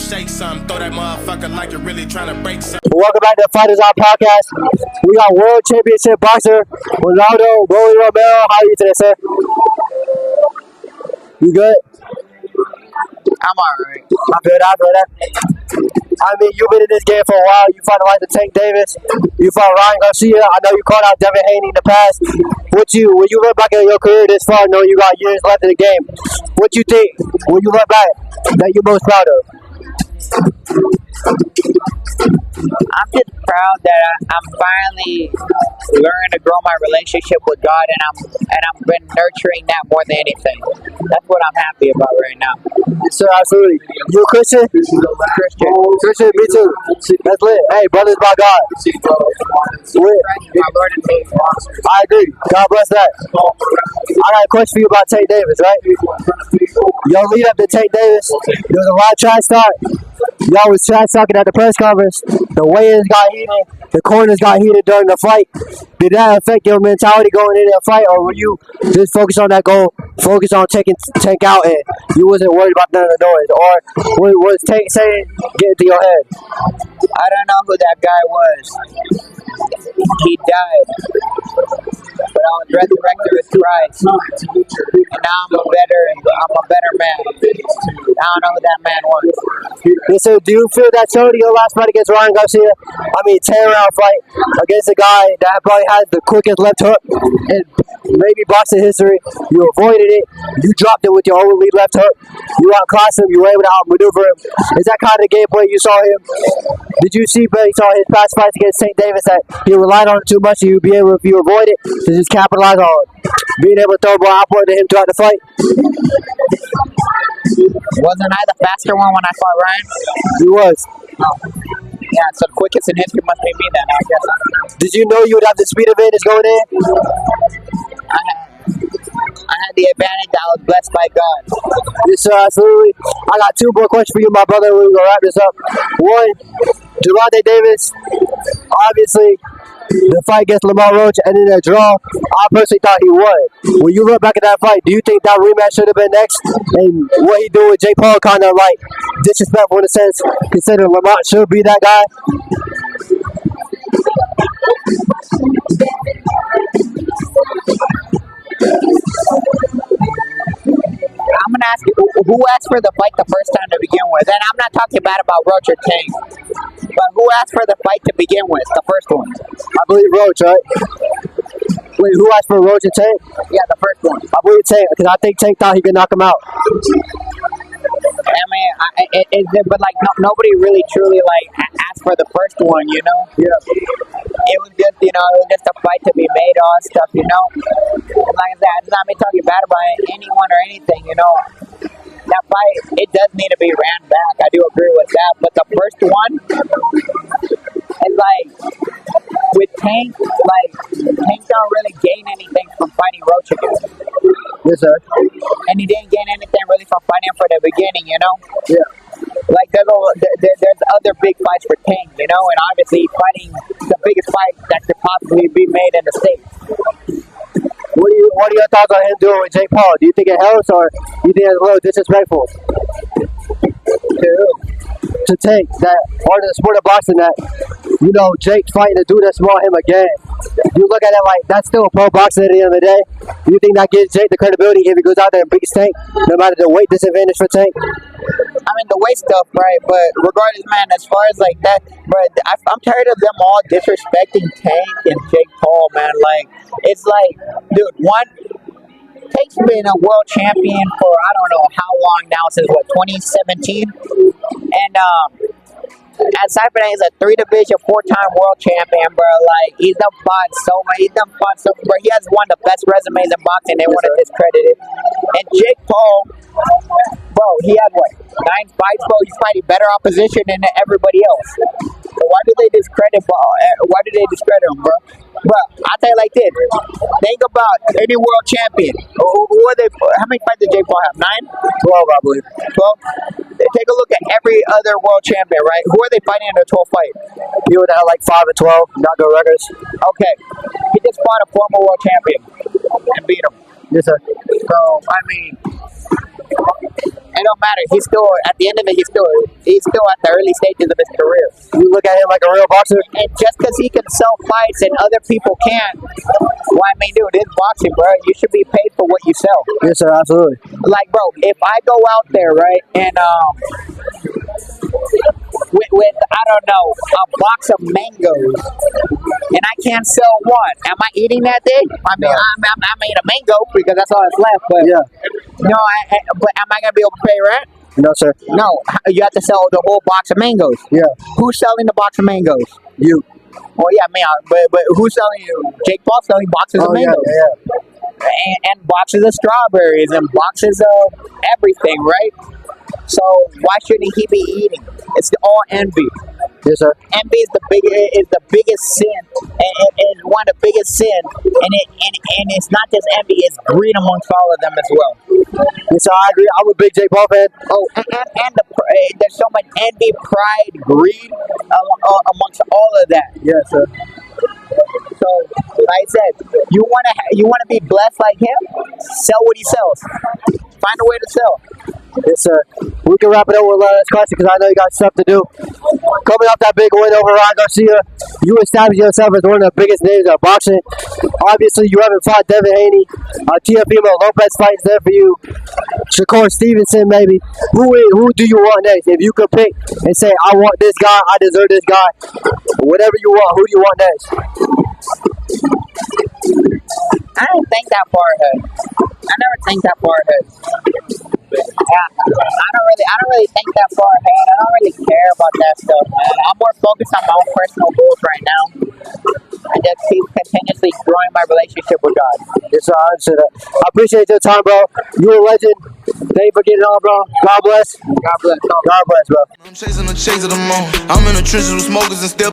shake something. Throw that motherfucker like you're really trying to break something. Welcome back to the Fighters On Podcast. We got World Championship boxer Rolando, Romero. How are you today, sir? You good? I'm alright. I'm good. I mean, you've been in this game for a while. You fought the likes of Tank Davis. You fought Ryan Garcia. I know you called out Devin Haney in the past. When you look back at your career this far, knowing you got years left in the game, what you think when you look back that you're most proud of? I'm just proud that I'm finally learning to grow my relationship with God, and I'm been nurturing that more than anything. That's what I'm happy about right now. Yes, sir, absolutely. You a Christian? Christian, me too. That's lit. Hey, brothers by God. My Lord and Savior. I agree. God bless that. I got a question for you about Tank Davis, right? Your lead up to Tank Davis, there was a lot of trash talk. Y'all was trash talking at the press conference. The weigh-ins got heated. The corners got heated during the fight. Did that affect your mentality going into the fight, or were you just focused on that goal, focused on taking Tank out, and you wasn't worried about none of the noise? Or was Tank saying getting to your head? I don't know who that guy was. He died, but I was resurrected with Christ, and now I'm a better man. I don't know who that man was. Yes, so do you feel that showed your last fight against Ryan Garcia? I mean, 10-round fight against a guy that probably has the quickest left hook in maybe boxing history. You avoided it. You dropped it with your only left hook. You outclassed him. You were able to outmaneuver him. Is that kind of game plan you saw him? Did you see when you saw his past fights against Tank Davis that he relied on it too much and you'd be able, if you avoid it, to just capitalize on being able to throw more output to him throughout the fight? Wasn't I the faster one when I fought Ryan? He was. Oh. Yeah, so the quickest in history must be me then, I guess. Did you know you would have the speed advantage going in? I had the advantage. I was blessed by God. Yes, sir, absolutely. I got two more questions for you, my brother. We're going to wrap this up. One, Gervonta Davis, obviously, the fight against Lamar Roach ended in a draw. I personally thought he would. When you look back at that fight, do you think that rematch should have been next? And what he did with Jake Paul kind of like disrespectful in a sense, considering Lamar should be that guy? I'm going to ask you, who asked for the fight the first time to begin with? And I'm not talking bad about Roach or Tank, but who asked for the fight to begin with, the first one? I believe Roach, right? Wait, who asked for Roach and Tank? Yeah, the first one. I believe Tank, because I think Tank thought he could knock him out. I mean, but like nobody really truly like asked for the first one, you know? Yeah. It was just, it was just a fight to be made, all stuff, And like I said, it's not me talking bad about anyone or anything, That fight, it does need to be ran back. I do agree with that. But the first one, it's like, with Tank, Tank don't really gain anything from fighting Roach again. Yes, sir. And he didn't gain anything really from fighting him for the beginning, Yeah. Like, there's other big fights for Tank, and obviously fighting the biggest fight that could possibly be made in the States. What are your thoughts on him doing with Jake Paul? Do you think it helps, or do you think it's a little disrespectful? To Tank, that part of the sport of boxing that, Jake's fighting a dude that's small him again. You look at it like that's still a pro boxing at the end of the day. Do you think that gives Jake the credibility if he goes out there and beats Tank, no matter the weight disadvantage for Tank? I mean, the weight stuff, right? But regardless, man, as far as like that, but I'm tired of them all disrespecting Tank and Jake Paul, man. Like, it's like, dude, Tank's been a world champion for I don't know how long now, since 2017, and aside from that, he's a 3-division, 4-time world champion, bro. Like, he's done fought so much. Bro. He has one of the best resumes in boxing. They want to discredit it. And Jake Paul, bro, he had 9 fights, bro. He's fighting better opposition than everybody else. So why do they discredit him, bro? Bro, I'll tell you like this. Think about any world champion. Who are they? How many fights did Jake Paul have? 9? 12, I believe. 12? Take a look at every other world champion, right? Who are they fighting in their 12th fight? People that are like 5 and 12, not good records. Okay. He just fought a former world champion and beat him. Yes, sir. So, I mean, It don't matter. He's still at the end of it. He's still at the early stages of his career. You look at him like a real boxer. And just because he can sell fights and other people can't, well, I mean, dude, it's boxing, bro. You should be paid for what you sell. Yes, sir, absolutely. Like, bro, if I go out there, right, and with I don't know, a box of mangoes, and I can't sell one, am I eating that day? I mean, I made a mango because that's all that's left. But Yeah. no, but am I gonna be able to pay rent? No, sir. No, you have to sell the whole box of mangoes. Yeah. Who's selling the box of mangoes? You. Well, yeah, man, but who's selling you? Jake Paul selling boxes of Yeah, mangoes. yeah. And boxes of strawberries and boxes of everything, right? So why shouldn't he be eating? It's all envy. Yes, sir. Envy is the biggest sin, and one of the biggest sin, and it's not just envy; it's greed amongst all of them as well. Yes, sir, I agree. I'm a big Jake Paul fan. Oh, and there's so much envy, pride, greed amongst all of that. Yes, sir. So, like I said, you wanna be blessed like him. Sell what he sells. Find a way to sell. Yes, sir. We can wrap it up with last question because I know you got stuff to do. Coming off that big win over Rolando Garcia, you established yourself as one of the biggest names of boxing. Obviously, you haven't fought Devin Haney. Teofimo Lopez fights there for you. Shakur Stevenson, maybe. Who do you want next? If you could pick and say, I want this guy, I deserve this guy. Whatever you want, who do you want next? I don't think that far ahead. I never think that far ahead. I don't really think that far ahead. I don't really care about that stuff, man. I'm more focused on my own personal goals right now. I just keep continuously growing my relationship with God. Yes, sir. I understand that. I appreciate your time, bro. You're a legend. Thank you for getting on, bro. God bless. God bless. God bless, bro. I'm chasing the chase of the moon. I'm in the trenches with smokers and still